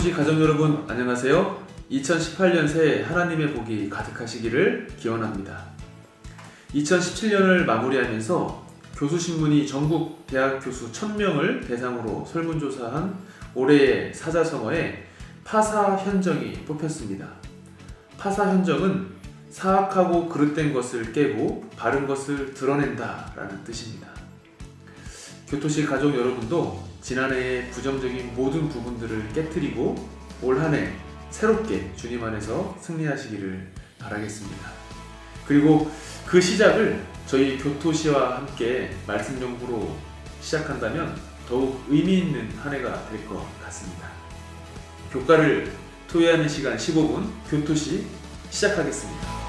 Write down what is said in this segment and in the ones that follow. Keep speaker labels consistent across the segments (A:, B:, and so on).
A: 교토시 가족 여러분 안녕하세요. 2018년 새해 하나님의 복이 가득하시기를 기원합니다. 2017년을 마무리하면서 교수신문이 전국 대학 교수 1000명을 대상으로 설문조사한 올해의 사자성어에 파사현정이 뽑혔습니다. 파사현정은 사악하고 그릇된 것을 깨고 바른 것을 드러낸다 라는 뜻입니다. 교토시 가족 여러분도 지난해의 부정적인 모든 부분들을 깨트리고 올 한 해 새롭게 주님 안에서 승리하시기를 바라겠습니다. 그리고 그 시작을 저희 교토시와 함께 말씀 연구로 시작한다면 더욱 의미 있는 한 해가 될 것 같습니다. 교과를 토의하는 시간 15분 교토시 시작하겠습니다.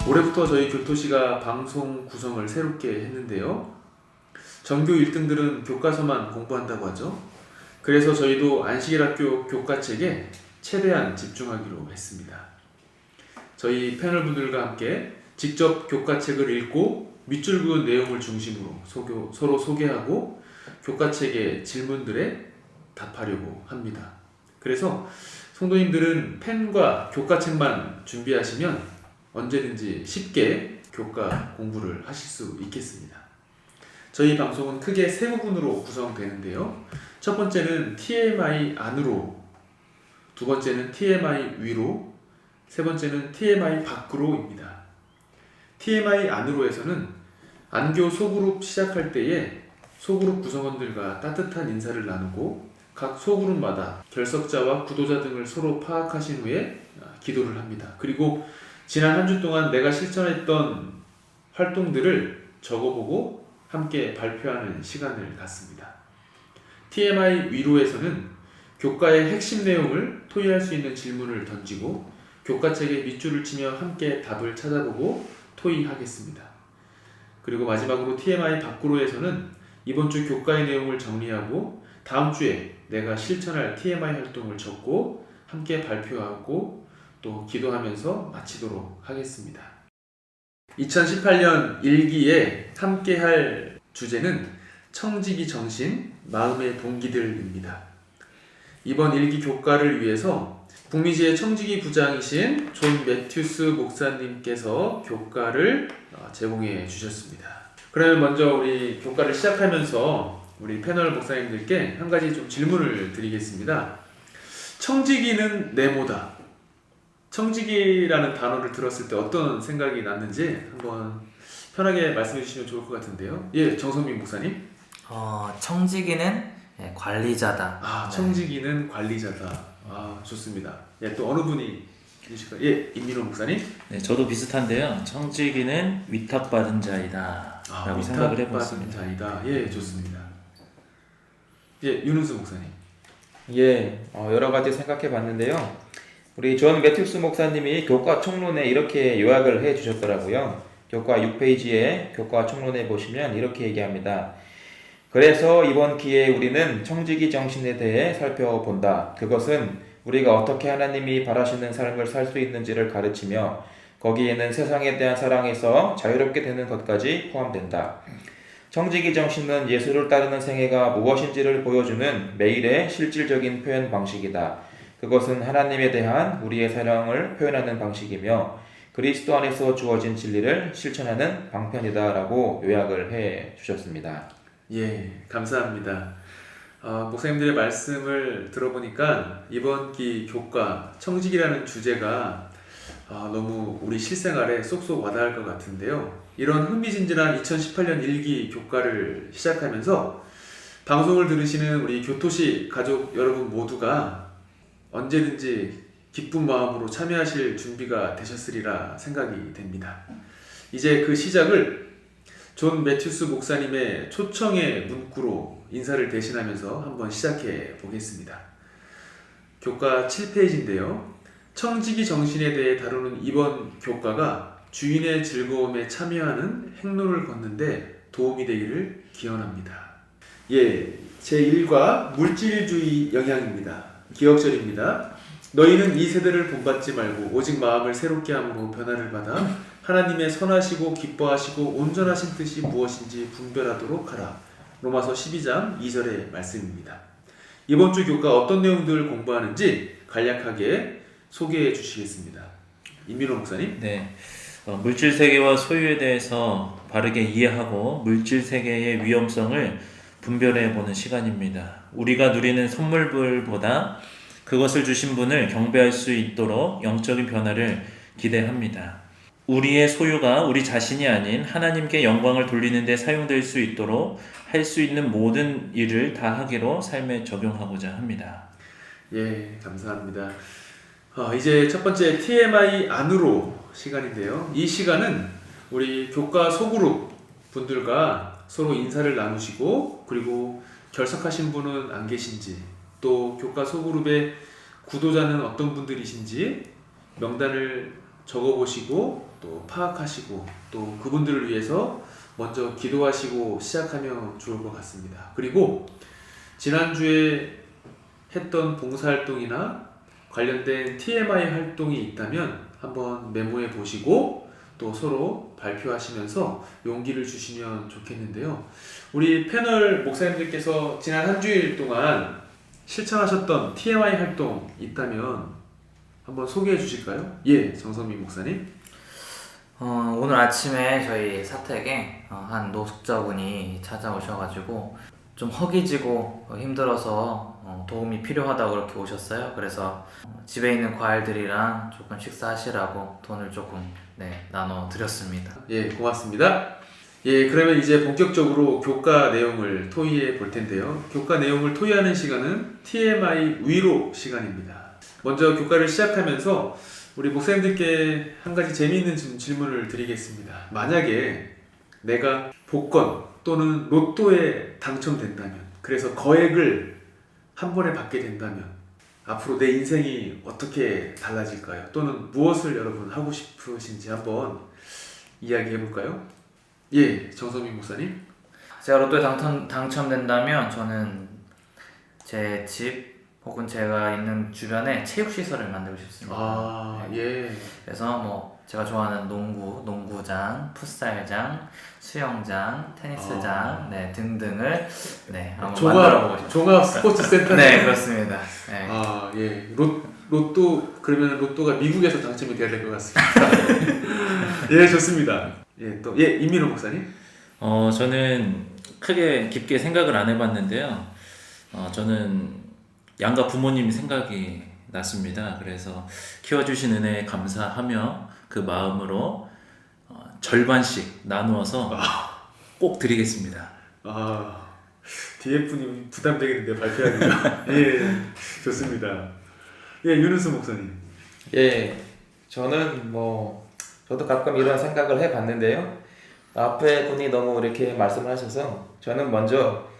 A: 올해부터 저희 교토시가 방송 구성을 새롭게 했는데요. 전교 1등들은 교과서만 공부한다고 하죠. 그래서 저희도 안식일학교 교과책에 최대한 집중하기로 했습니다. 저희 패널분들과 함께 직접 교과책을 읽고 밑줄 그은 내용을 중심으로 서로 소개하고 교과책의 질문들에 답하려고 합니다. 그래서 성도님들은 펜과 교과책만 준비하시면 언제든지 쉽게 교과 공부를 하실 수 있겠습니다. 저희 방송은 크게 세 부분으로 구성되는데요. 첫 번째는 TMI 안으로, 두 번째는 TMI 위로, 세 번째는 TMI 밖으로입니다. TMI 안으로에서는 안교 소그룹 시작할 때에 소그룹 구성원들과 따뜻한 인사를 나누고 각 소그룹마다 결석자와 구도자 등을 서로 파악하신 후에 기도를 합니다. 그리고 지난 한 주 동안 내가 실천했던 활동들을 적어보고 함께 발표하는 시간을 갖습니다. TMI 위로에서는 교과의 핵심 내용을 토의할 수 있는 질문을 던지고 교과책에 밑줄을 치며 함께 답을 찾아보고 토의하겠습니다. 그리고 마지막으로 TMI 밖으로에서는 이번 주 교과의 내용을 정리하고 다음 주에 내가 실천할 TMI 활동을 적고 함께 발표하고 또 기도하면서 마치도록 하겠습니다. 2018년 일기에 함께할 주제는 청지기 정신, 마음의 동기들입니다. 이번 일기 교과를 위해서 북미지의 청지기 부장이신 존 매튜스 목사님께서 교과를 제공해 주셨습니다. 그러면 먼저 우리 교과를 시작하면서 우리 패널 목사님들께 한 가지 좀 질문을 드리겠습니다. 청지기는 네모다. 청지기라는 단어를 들었을 때 어떤 생각이 났는지 한번 편하게 말씀해 주시면 좋을 것 같은데요. 예, 정성민 목사님.
B: 청지기는 관리자다.
A: 청지기는 관리자다. 좋습니다. 예, 또 어느 분이 계실까요? 예, 임민호 목사님.
C: 네, 저도 비슷한데요. 청지기는 위탁받은 자이다 라고 생각을 해봤습니다.
A: 자이다. 예, 좋습니다. 예, 윤은수 목사님.
D: 예, 여러 가지 생각해 봤는데요. 우리 존 매튜스 목사님이 교과 총론에 이렇게 요약을 해 주셨더라고요. 교과 6페이지에 교과 총론에 보시면 이렇게 얘기합니다. 그래서 이번 기회에 우리는 청지기 정신에 대해 살펴본다. 그것은 우리가 어떻게 하나님이 바라시는 삶을 살 수 있는지를 가르치며 거기에는 세상에 대한 사랑에서 자유롭게 되는 것까지 포함된다. 청지기 정신은 예수를 따르는 생애가 무엇인지를 보여주는 매일의 실질적인 표현 방식이다. 그것은 하나님에 대한 우리의 사랑을 표현하는 방식이며 그리스도 안에서 주어진 진리를 실천하는 방편이다 라고 요약을 해 주셨습니다.
A: 예, 감사합니다. 목사님들의 말씀을 들어보니까 이번 기 교과 청지기라는 주제가 너무 우리 실생활에 쏙쏙 와닿을 것 같은데요. 이런 흥미진진한 2018년 일기 교과를 시작하면서 방송을 들으시는 우리 교토시 가족 여러분 모두가 언제든지 기쁜 마음으로 참여하실 준비가 되셨으리라 생각이 됩니다. 이제 그 시작을 존 매튜스 목사님의 초청의 문구로 인사를 대신하면서 한번 시작해 보겠습니다. 교과 7페이지인데요. 청지기 정신에 대해 다루는 이번 교과가 주인의 즐거움에 참여하는 행로를 걷는데 도움이 되기를 기원합니다. 예, 제1과 물질주의 영향입니다. 기억절입니다. 너희는 이 세대를 본받지 말고 오직 마음을 새롭게 함으로 변화를 받아 하나님의 선하시고 기뻐하시고 온전하신 뜻이 무엇인지 분별하도록 하라. 로마서 12장 2절의 말씀입니다. 이번 주 교과 어떤 내용들을 공부하는지 간략하게 소개해 주시겠습니다. 임민호 목사님.
C: 네. 물질 세계와 소유에 대해서 바르게 이해하고 물질 세계의 위험성을 분별해 보는 시간입니다. 우리가 누리는 선물들보다 그것을 주신 분을 경배할 수 있도록 영적인 변화를 기대합니다. 우리의 소유가 우리 자신이 아닌 하나님께 영광을 돌리는 데 사용될 수 있도록 할 수 있는 모든 일을 다 하기로 삶에 적용하고자 합니다.
A: 예, 감사합니다. 이제 첫 번째 TMI 안으로 시간인데요. 이 시간은 우리 교과 소그룹 분들과 서로 인사를 나누시고 그리고 결석하신 분은 안 계신지 또 교과 소그룹의 구도자는 어떤 분들이신지 명단을 적어보시고 또 파악하시고 또 그분들을 위해서 먼저 기도하시고 시작하면 좋을 것 같습니다. 그리고 지난주에 했던 봉사활동이나 관련된 TMI 활동이 있다면 한번 메모해 보시고 또 서로 발표하시면서 용기를 주시면 좋겠는데요. 우리 패널 목사님들께서 지난 한 주일 동안 실천하셨던 TMI 활동 있다면 한번 소개해 주실까요? 예, 정성민 목사님.
B: 오늘 아침에 저희 사택에 한 노숙자분이 찾아오셔가지고 좀 허기지고 힘들어서 도움이 필요하다고 그렇게 오셨어요. 그래서 집에 있는 과일들이랑 조금 식사하시라고 돈을 조금 나눠드렸습니다.
A: 예, 고맙습니다. 예, 그러면 이제 본격적으로 교과 내용을 토의해 볼 텐데요. 교과 내용을 토의하는 시간은 TMI 위로 시간입니다. 먼저 교과를 시작하면서 우리 목사님들께 한 가지 재미있는 질문을 드리겠습니다. 만약에 내가 복권 또는 로또에 당첨된다면, 그래서 거액을 한 번에 받게 된다면 앞으로 내 인생이 어떻게 달라질까요? 또는 무엇을 여러분 하고 싶으신지 한번 이야기해 볼까요? 예, 정성민 목사님.
B: 제가 로또에 당첨된다면 저는 제 집 혹은 제가 있는 주변에 체육시설을 만들고 싶습니다.
A: 예.
B: 그래서 제가 좋아하는 농구장, 풋살장, 수영장, 테니스장 등등을 한번 만들어보고 싶습니다.
A: 종합 스포츠 센터.
B: 네, 그렇습니다. 네.
A: 예. 로또 그러면 로또가 미국에서 당첨이 돼야 될 것 같습니다. 예, 좋습니다. 예, 또 임민호 목사님.
C: 저는 크게 깊게 생각을 안 해봤는데요. 저는 양가 부모님 생각이 났습니다. 그래서 키워주신 은혜에 감사하며 그 마음으로 절반씩 나누어서 꼭 드리겠습니다.
A: DF님 부담되겠는데 발표하기가. 예, 좋습니다. 예, 윤은수 목사님.
D: 예, 저는 저도 가끔 이런 생각을 해봤는데요. 앞에 분이 너무 이렇게 말씀을 하셔서 저는 먼저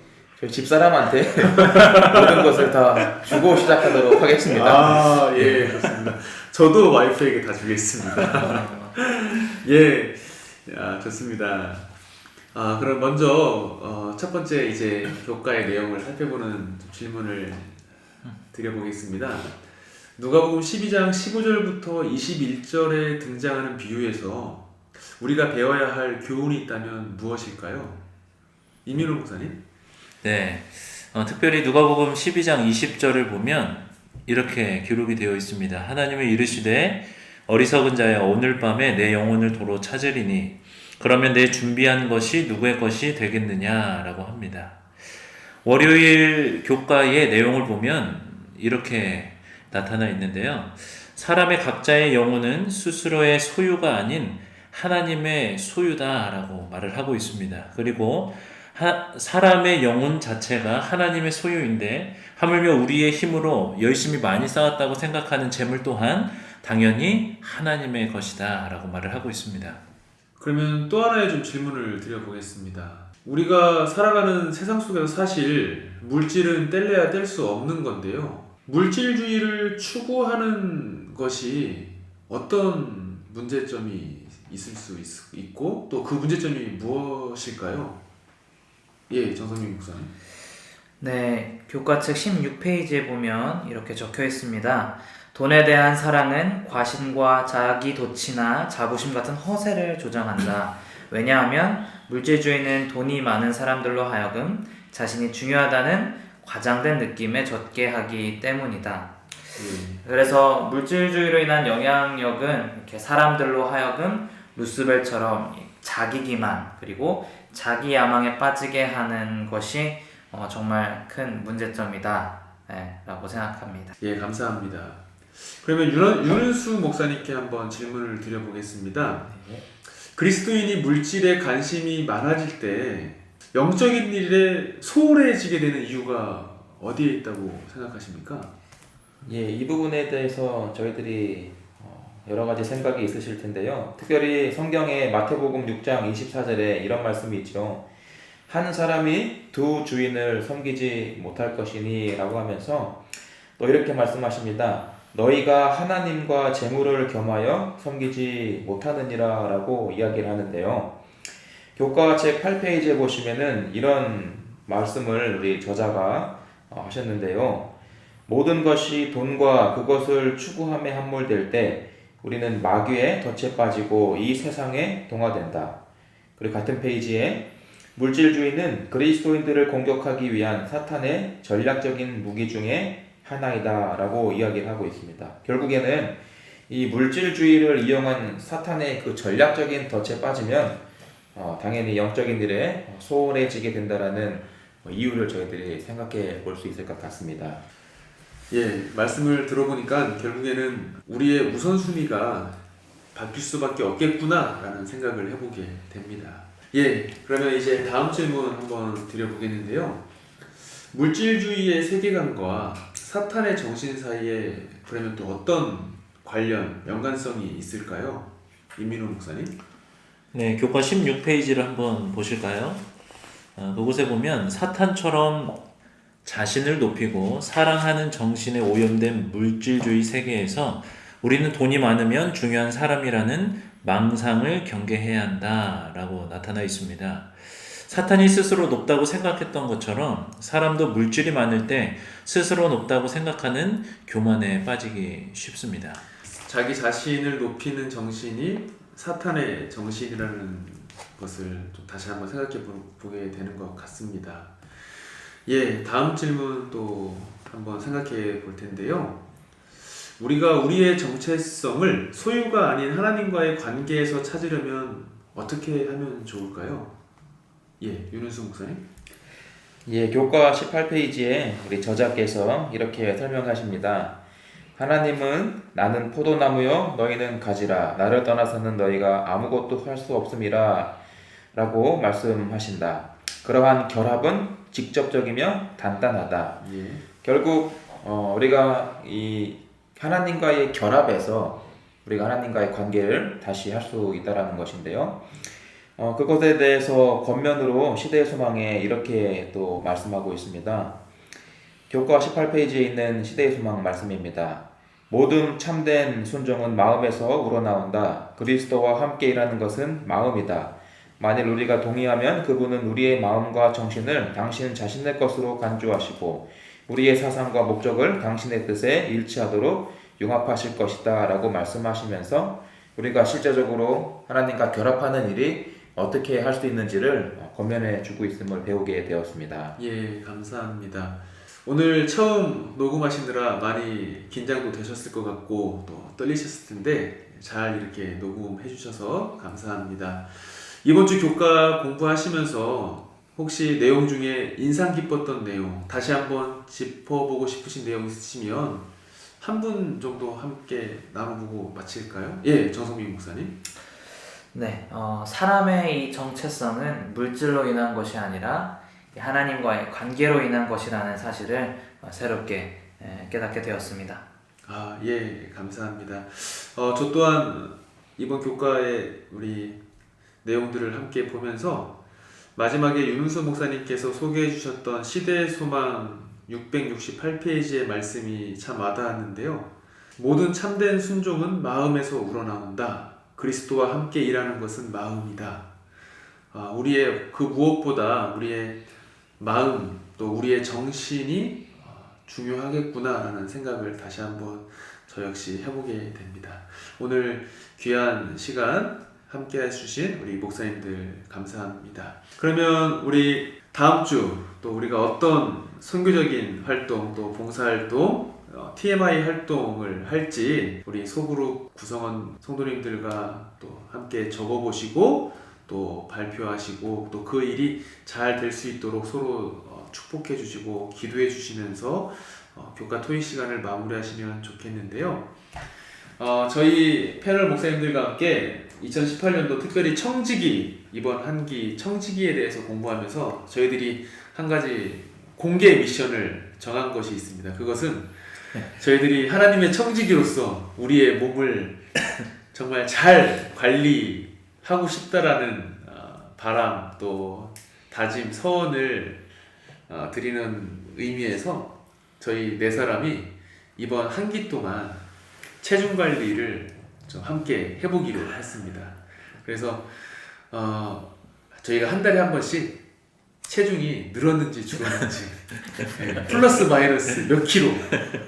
D: 저희 집사람한테 모든 것을 다 주고 시작하도록 하겠습니다.
A: 예, 좋습니다. 저도 와이프에게 다 주겠습니다. 예, 좋습니다. 그럼 먼저 첫 번째 이제 교과의 내용을 살펴보는 질문을 드려보겠습니다. 누가복음 12장 15절부터 21절에 등장하는 비유에서 우리가 배워야 할 교훈이 있다면 무엇일까요? 이민호 목사님.
C: 네, 특별히 누가복음 12장 20절을 보면 이렇게 기록이 되어 있습니다. 하나님은 이르시되 어리석은 자여 오늘 밤에 내 영혼을 도로 찾으리니 그러면 내 준비한 것이 누구의 것이 되겠느냐라고 합니다. 월요일 교과의 내용을 보면 이렇게 나타나 있는데요. 사람의 각자의 영혼은 스스로의 소유가 아닌 하나님의 소유다라고 말을 하고 있습니다. 그리고 사람의 영혼 자체가 하나님의 소유인데 하물며 우리의 힘으로 열심히 많이 쌓았다고 생각하는 재물 또한 당연히 하나님의 것이다 라고 말을 하고 있습니다.
A: 그러면 또 하나의 좀 질문을 드려보겠습니다. 우리가 살아가는 세상 속에서 사실 물질은 뗄래야 뗄 수 없는 건데요. 물질주의를 추구하는 것이 어떤 문제점이 있을 수 있고 또 그 문제점이 무엇일까요? 예, 정성민 목사님.
B: 네, 교과책 16페이지에 보면 이렇게 적혀 있습니다. 돈에 대한 사랑은 과신과 자기 도취나 자부심 같은 허세를 조장한다. 왜냐하면 물질주의는 돈이 많은 사람들로 하여금 자신이 중요하다는 과장된 느낌에 젖게 하기 때문이다. 그래서 물질주의로 인한 영향력은 이렇게 사람들로 하여금 루스벨처럼 자기 기만 그리고 자기 야망에 빠지게 하는 것이 정말 큰 문제점이다 라고 생각합니다.
A: 예, 감사합니다. 그러면 윤은수 목사님께 한번 질문을 드려보겠습니다. 그리스도인이 물질에 관심이 많아질 때 영적인 일에 소홀해지게 되는 이유가 어디에 있다고 생각하십니까?
D: 예, 이 부분에 대해서 저희들이 여러 가지 생각이 있으실 텐데요. 특별히 성경의 마태복음 6장 24절에 이런 말씀이 있죠. 한 사람이 두 주인을 섬기지 못할 것이니 라고 하면서 또 이렇게 말씀하십니다. 너희가 하나님과 재물을 겸하여 섬기지 못하느니라 라고 이야기를 하는데요. 교과책 8페이지에 보시면은 이런 말씀을 우리 저자가 하셨는데요. 모든 것이 돈과 그것을 추구함에 함몰될 때 우리는 마귀의 덫에 빠지고 이 세상에 동화된다. 그리고 같은 페이지에 물질주의는 그리스도인들을 공격하기 위한 사탄의 전략적인 무기 중에 하나이다 라고 이야기를 하고 있습니다. 결국에는 이 물질주의를 이용한 사탄의 그 전략적인 덫에 빠지면 당연히 영적인 일에 소홀해지게 된다라는 이유를 저희들이 생각해 볼 수 있을 것 같습니다.
A: 예, 말씀을 들어보니까 결국에는 우리의 우선순위가 바뀔 수밖에 없겠구나라는 생각을 해보게 됩니다. 예, 그러면 이제 다음 질문 한번 드려보겠는데요. 물질주의의 세계관과 사탄의 정신 사이에 그러면 또 어떤 관련, 연관성이 있을까요? 임민호 목사님?
C: 네, 교과 16페이지를 한번 보실까요? 그곳에 보면 사탄처럼 자신을 높이고 사랑하는 정신에 오염된 물질주의 세계에서 우리는 돈이 많으면 중요한 사람이라는 망상을 경계해야 한다라고 나타나 있습니다. 사탄이 스스로 높다고 생각했던 것처럼 사람도 물질이 많을 때 스스로 높다고 생각하는 교만에 빠지기 쉽습니다.
A: 자기 자신을 높이는 정신이 사탄의 정신이라는 것을 좀 다시 한번 생각해 보게 되는 것 같습니다. 예, 다음 질문 또 한번 생각해 볼 텐데요. 우리가 우리의 정체성을 소유가 아닌 하나님과의 관계에서 찾으려면 어떻게 하면 좋을까요? 예, 윤은수 목사님.
D: 예, 교과 18페이지에 우리 저자께서 이렇게 설명하십니다. 하나님은 나는 포도나무요 너희는 가지라 나를 떠나서는 너희가 아무것도 할 수 없음이라 라고 말씀하신다. 그러한 결합은 직접적이며 단단하다.
A: 예.
D: 결국 우리가 이 하나님과의 결합에서 우리가 하나님과의 관계를 다시 할 수 있다라는 것인데요. 그것에 대해서 겉면으로 시대의 소망에 이렇게 또 말씀하고 있습니다. 교과 18페이지에 있는 시대의 소망 말씀입니다. 모든 참된 순종은 마음에서 우러나온다. 그리스도와 함께 일하는 것은 마음이다. 만일 우리가 동의하면 그분은 우리의 마음과 정신을 당신 자신의 것으로 간주하시고 우리의 사상과 목적을 당신의 뜻에 일치하도록 융합하실 것이다 라고 말씀하시면서 우리가 실제적으로 하나님과 결합하는 일이 어떻게 할 수 있는지를 권면해 주고 있음을 배우게 되었습니다.
A: 예, 감사합니다. 오늘 처음 녹음하시느라 많이 긴장도 되셨을 것 같고 또 떨리셨을 텐데 잘 이렇게 녹음해 주셔서 감사합니다. 이번 주 교과 공부하시면서 혹시 내용 중에 인상 깊었던 내용 다시 한번 짚어보고 싶으신 내용 있으시면 한 분 정도 함께 나눠보고 마칠까요? 예, 정성민 목사님.
B: 네, 사람의 이 정체성은 물질로 인한 것이 아니라 하나님과의 관계로 인한 것이라는 사실을 새롭게 깨닫게 되었습니다.
A: 아, 예, 감사합니다. 저 또한 이번 교과의 우리 내용들을 함께 보면서 마지막에 윤은수 목사님께서 소개해 주셨던 시대의 소망 668페이지의 말씀이 참 와닿았는데요. 모든 참된 순종은 마음에서 우러나온다. 그리스도와 함께 일하는 것은 마음이다. 우리의 그 무엇보다 우리의 마음 또 우리의 정신이 중요하겠구나라는 생각을 다시 한번 저 역시 해보게 됩니다. 오늘 귀한 시간 함께 해주신 우리 목사님들 감사합니다. 그러면 우리 다음 주 또 우리가 어떤 선교적인 활동 또 봉사활동 TMI 활동을 할지 우리 소그룹 구성원 성도님들과 또 함께 적어보시고 또 발표하시고 또 그 일이 잘 될 수 있도록 서로 축복해 주시고 기도해 주시면서 교과 토익 시간을 마무리하시면 좋겠는데요. 저희 패널 목사님들과 함께 2018년도 특별히 청지기 이번 한기 청지기에 대해서 공부하면서 저희들이 한 가지 공개 미션을 정한 것이 있습니다. 그것은 저희들이 하나님의 청지기로서 우리의 몸을 정말 잘 관리하고 싶다라는 바람 또 다짐 서원을 드리는 의미에서 저희 네 사람이 이번 한기 동안 체중 관리를 좀 함께 해보기로 했습니다. 그래서 저희가 한 달에 한 번씩 체중이 늘었는지 줄었는지 플러스 마이너스 몇 킬로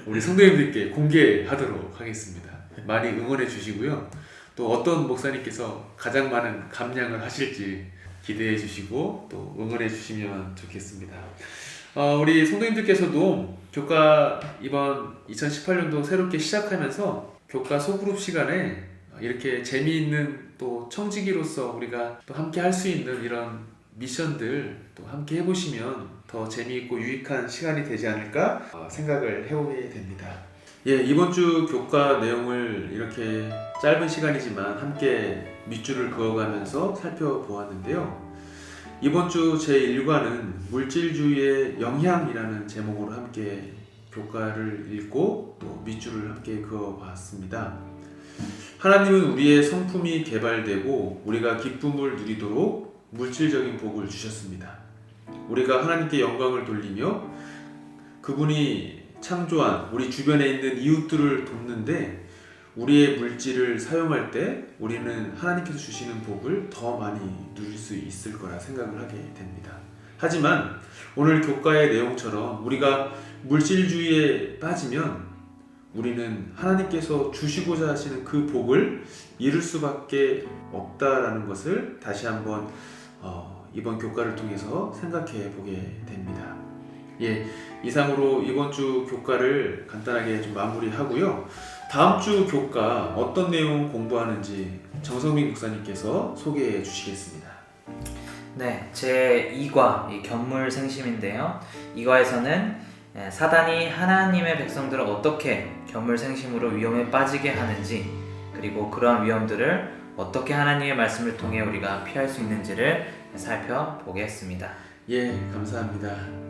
A: 우리 성도님들께 공개하도록 하겠습니다. 많이 응원해 주시고요. 또 어떤 목사님께서 가장 많은 감량을 하실지 기대해 주시고 또 응원해 주시면 좋겠습니다. 우리 성도님들께서도 교과 이번 2018년도 새롭게 시작하면서 교과 소그룹 시간에 이렇게 재미있는 또 청지기로서 우리가 또 함께 할 수 있는 이런 미션들 또 함께 해보시면 더 재미있고 유익한 시간이 되지 않을까 생각을 해보게 됩니다. 예, 이번 주 교과 내용을 이렇게 짧은 시간이지만 함께 밑줄을 그어가면서 살펴보았는데요. 이번 주 제1과는 물질주의의 영향이라는 제목으로 함께 교과를 읽고 또 밑줄을 함께 그어봤습니다. 하나님은 우리의 성품이 개발되고 우리가 기쁨을 누리도록 물질적인 복을 주셨습니다. 우리가 하나님께 영광을 돌리며 그분이 창조한 우리 주변에 있는 이웃들을 돕는데 우리의 물질을 사용할 때 우리는 하나님께서 주시는 복을 더 많이 누릴 수 있을 거라 생각을 하게 됩니다. 하지만 오늘 교과의 내용처럼 우리가 물질주의에 빠지면 우리는 하나님께서 주시고자 하시는 그 복을 잃을 수밖에 없다라는 것을 다시 한번 이번 교과를 통해서 생각해 보게 됩니다. 예, 이상으로 이번 주 교과를 간단하게 좀 마무리하고요. 다음 주 교과 어떤 내용 공부하는지 정성민 목사님께서 소개해 주시겠습니다.
B: 네, 제 2과 이 견물생심인데요. 이과에서는 사단이 하나님의 백성들을 어떻게 견물생심으로 위험에 빠지게 하는지 그리고 그러한 위험들을 어떻게 하나님의 말씀을 통해 우리가 피할 수 있는지를 살펴보겠습니다.
A: 예, 감사합니다.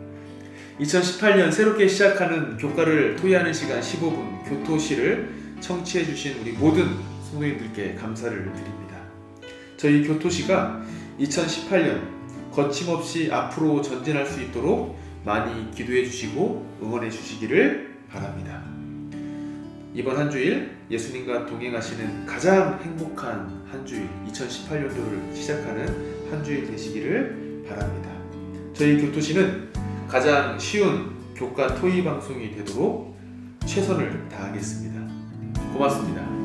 A: 2018년 새롭게 시작하는 교과를 토의하는 시간 15분 교토시를 청취해 주신 우리 모든 성도님들께 감사를 드립니다. 저희 교토시가 2018년 거침없이 앞으로 전진할 수 있도록 많이 기도해 주시고 응원해 주시기를 바랍니다. 이번 한 주일 예수님과 동행하시는 가장 행복한 한 주일 2018년도를 시작하는 한 주일 되시기를 바랍니다. 저희 교토시는 가장 쉬운 교과 토의 방송이 되도록 최선을 다하겠습니다. 고맙습니다.